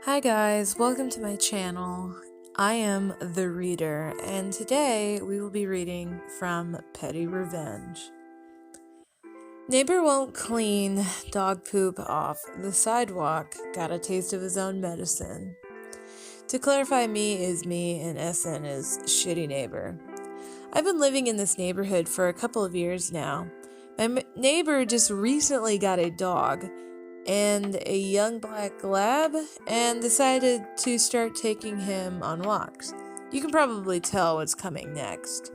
Hi guys, welcome to my channel. I am the reader, and today we will be reading from Pettyrevenge. Neighbor won't clean dog poop off the sidewalk, got a taste of his own medicine. To clarify, me is me and SN is shitty neighbor. I've been living in this neighborhood for a couple of years now. My neighbor just recently got a dog and a young black lab and decided to start taking him on walks. You can probably tell what's coming next.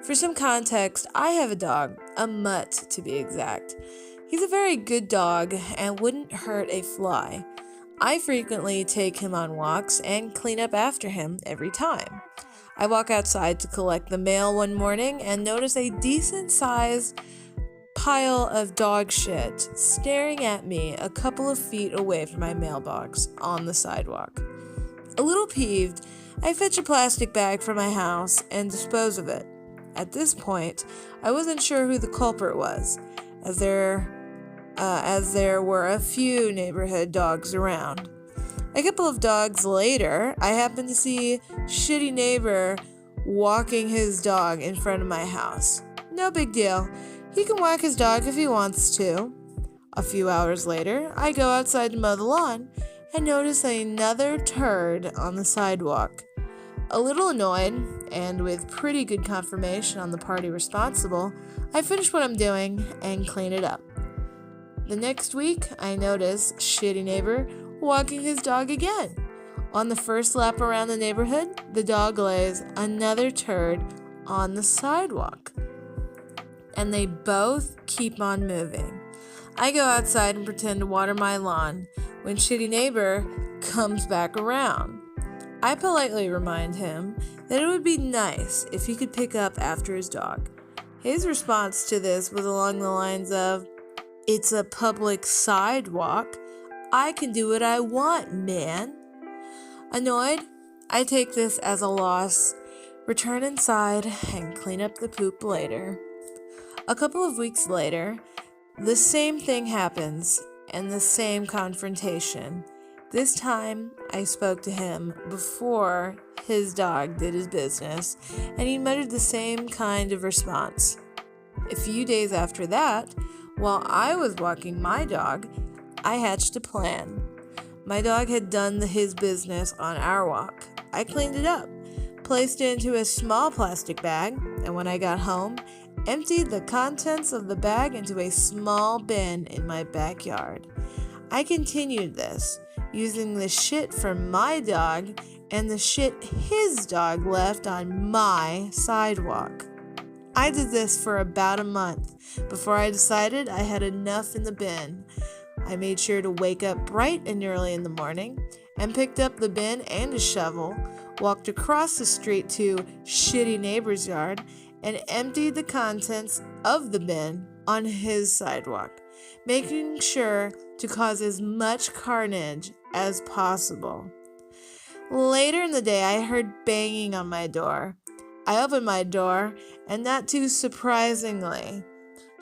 For some context, I have a dog, a mutt to be exact. He's a very good dog and wouldn't hurt a fly. I frequently take him on walks and clean up after him every time. I walk outside to collect the mail one morning and notice a decent-sized pile of dog shit staring at me a couple of feet away from my mailbox on the sidewalk. A little peeved, I fetch a plastic bag from my house and dispose of it. At this point, I wasn't sure who the culprit was, as there were a few neighborhood dogs around. A couple of dogs later, I happened to see shitty neighbor walking his dog in front of my house. No big deal. He can walk his dog if he wants to. A few hours later, I go outside to mow the lawn and notice another turd on the sidewalk. A little annoyed, and with pretty good confirmation on the party responsible, I finish what I'm doing and clean it up. The next week, I notice shitty neighbor walking his dog again. On the first lap around the neighborhood, the dog lays another turd on the sidewalk, and they both keep on moving. I go outside and pretend to water my lawn when shitty neighbor comes back around. I politely remind him that it would be nice if he could pick up after his dog. His response to this was along the lines of, "It's a public sidewalk. I can do what I want, man." Annoyed, I take this as a loss, return inside, and clean up the poop later. A couple of weeks later, the same thing happens and the same confrontation. This time, I spoke to him before his dog did his business, and he muttered the same kind of response. A few days after that, while I was walking my dog, I hatched a plan. My dog had done his business on our walk. I cleaned it up, placed it into a small plastic bag, and when I got home, emptied the contents of the bag into a small bin in my backyard. I continued this, using the shit from my dog and the shit his dog left on my sidewalk. I did this for about a month before I decided I had enough in the bin. I made sure to wake up bright and early in the morning and picked up the bin and a shovel, walked across the street to shitty neighbor's yard, and emptied the contents of the bin on his sidewalk, making sure to cause as much carnage as possible. Later in the day, I heard banging on my door. I opened my door, and not too surprisingly,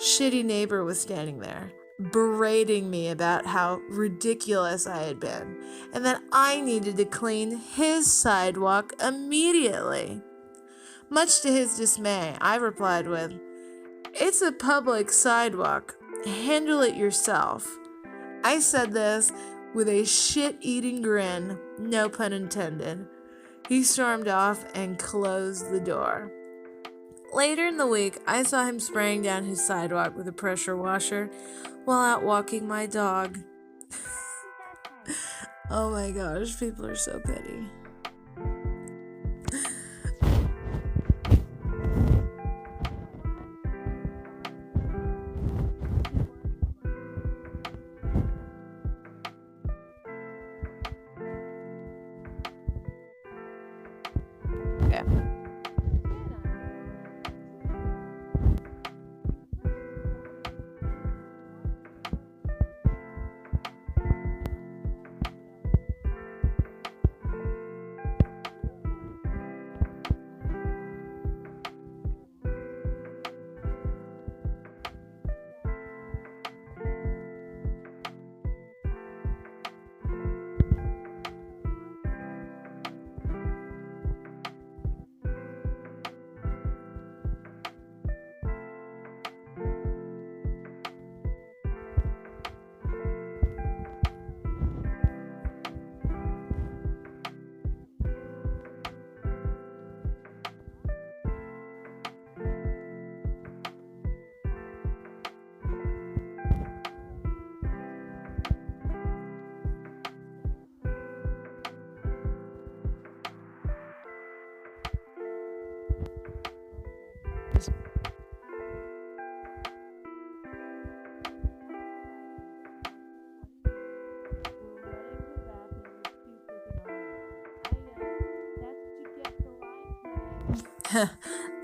shitty neighbor was standing there, berating me about how ridiculous I had been, and that I needed to clean his sidewalk immediately. Much to his dismay, I replied with, "It's a public sidewalk. Handle it yourself." I said this with a shit-eating grin, no pun intended. He stormed off and closed the door. Later in the week, I saw him spraying down his sidewalk with a pressure washer while out walking my dog. Oh my gosh, people are so petty. Okay.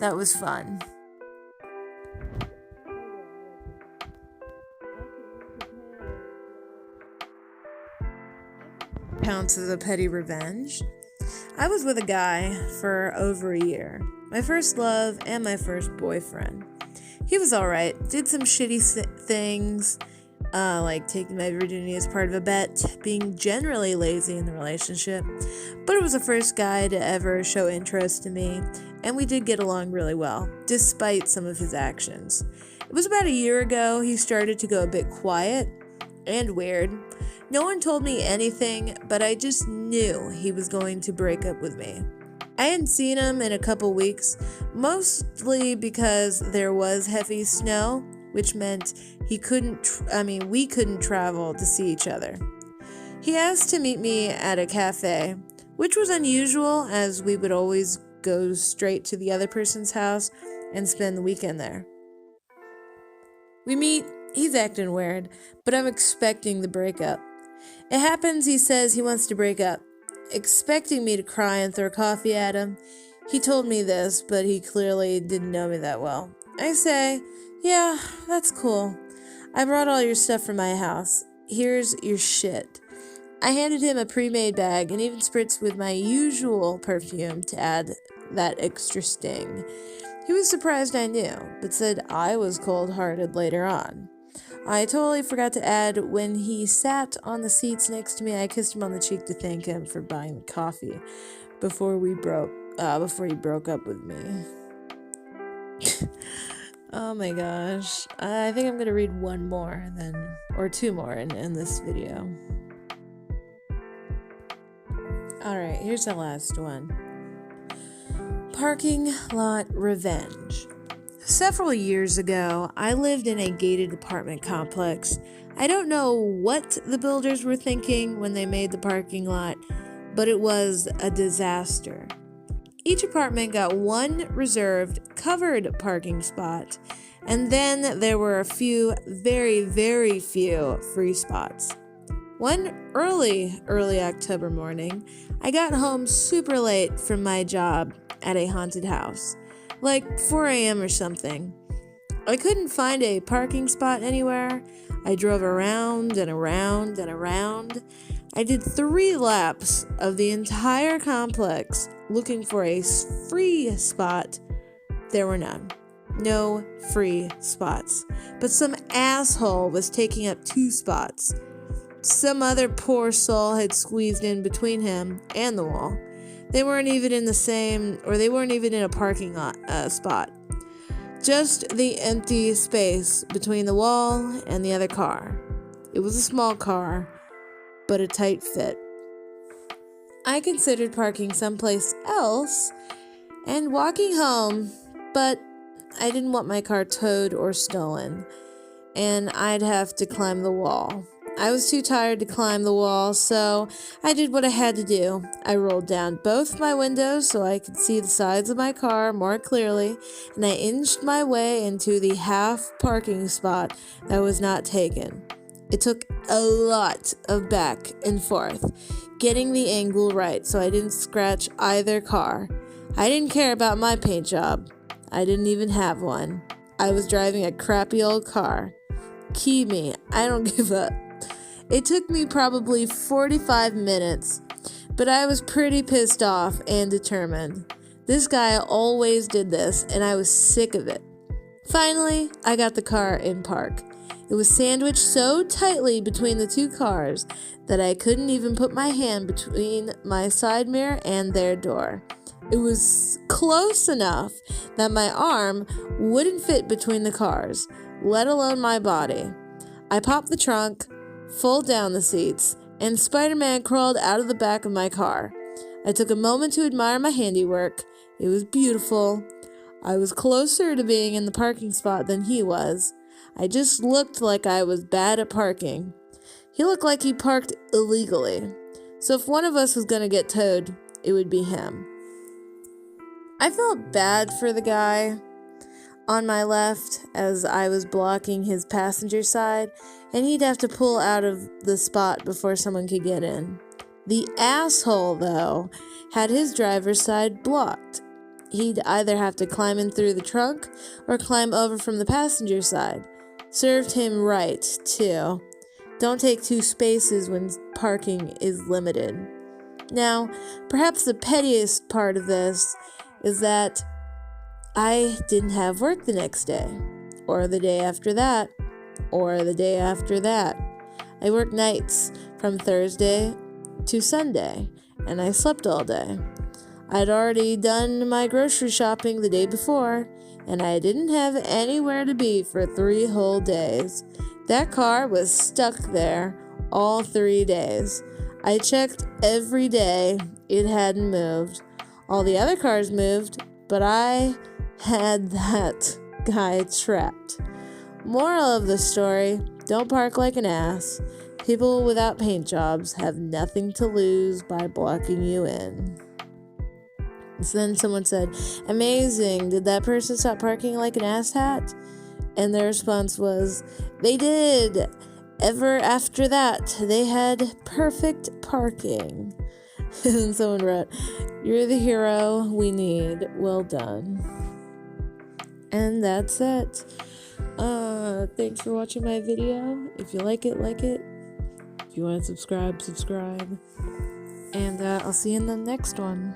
That was fun. Counts as a petty revenge. I was with a guy for over a year. My first love and my first boyfriend. He was alright, did some shitty things, like taking my virginity as part of a bet, being generally lazy in the relationship, but it was the first guy to ever show interest in me, and we did get along really well, despite some of his actions. It was about a year ago he started to go a bit quiet and weird. No one told me anything, but I just knew he was going to break up with me. I hadn't seen him in a couple weeks, mostly because there was heavy snow, which meant we couldn't travel to see each other. He asked to meet me at a cafe, which was unusual as we would always go straight to the other person's house and spend the weekend there. We meet, he's acting weird, but I'm expecting the breakup. It happens he says he wants to break up, expecting me to cry and throw coffee at him. He told me this, but he clearly didn't know me that well. I say, yeah, that's cool. I brought all your stuff from my house. Here's your shit. I handed him a pre-made bag and even spritzed with my usual perfume to add that extra sting. He was surprised I knew, but said I was cold-hearted later on. I totally forgot to add when he sat on the seats next to me, I kissed him on the cheek to thank him for buying the coffee before he broke up with me. Oh my gosh. I think I'm going to read one more or two more in this video. Alright, here's the last one. Parking lot revenge. Several years ago, I lived in a gated apartment complex. I don't know what the builders were thinking when they made the parking lot, but it was a disaster. Each apartment got one reserved, covered parking spot, and then there were a few, very, very few free spots. One early October morning, I got home super late from my job at a haunted house. Like 4 a.m. or something. I couldn't find a parking spot anywhere. I drove around and around and around. I did 3 laps of the entire complex looking for a free spot. There were none. No free spots. But some asshole was taking up 2 spots. Some other poor soul had squeezed in between him and the wall. They weren't even in a parking lot spot. Just the empty space between the wall and the other car. It was a small car, but a tight fit. I considered parking someplace else and walking home, but I didn't want my car towed or stolen, and I'd have to climb the wall. I was too tired to climb the wall, so I did what I had to do. I rolled down both my windows so I could see the sides of my car more clearly, and I inched my way into the half parking spot that was not taken. It took a lot of back and forth, getting the angle right so I didn't scratch either car. I didn't care about my paint job. I didn't even have one. I was driving a crappy old car. Key me. I don't give up. It took me probably 45 minutes, but I was pretty pissed off and determined. This guy always did this, and I was sick of it. Finally, I got the car in park. It was sandwiched so tightly between the 2 cars that I couldn't even put my hand between my side mirror and their door. It was close enough that my arm wouldn't fit between the cars, let alone my body. I popped the trunk, pulled down the seats, and Spider-Man crawled out of the back of my car. I took a moment to admire my handiwork. It was beautiful. I was closer to being in the parking spot than he was. I just looked like I was bad at parking. He looked like he parked illegally. So if one of us was going to get towed, it would be him. I felt bad for the guy on my left as I was blocking his passenger side, and he'd have to pull out of the spot before someone could get in. The asshole, though, had his driver's side blocked. he'd either have to climb in through the trunk or climb over from the passenger side. Served him right, too. Don't take 2 spaces when parking is limited. Now, perhaps the pettiest part of this is that I didn't have work the next day, or the day after that, or the day after that. I worked nights from Thursday to Sunday, and I slept all day. I'd already done my grocery shopping the day before, and I didn't have anywhere to be for 3 whole days. That car was stuck there all 3 days. I checked every day, it hadn't moved. All the other cars moved, but I had that guy trapped. Moral of the story, don't park like an ass. People without paint jobs have nothing to lose by blocking you in. So then someone said, amazing, did that person stop parking like an asshat? And their response was, they did. Ever after that, they had perfect parking. And someone wrote, you're the hero we need. Well done. And that's it. Thanks for watching my video. If you like it, like it. If you want to subscribe. And I'll see you in the next one.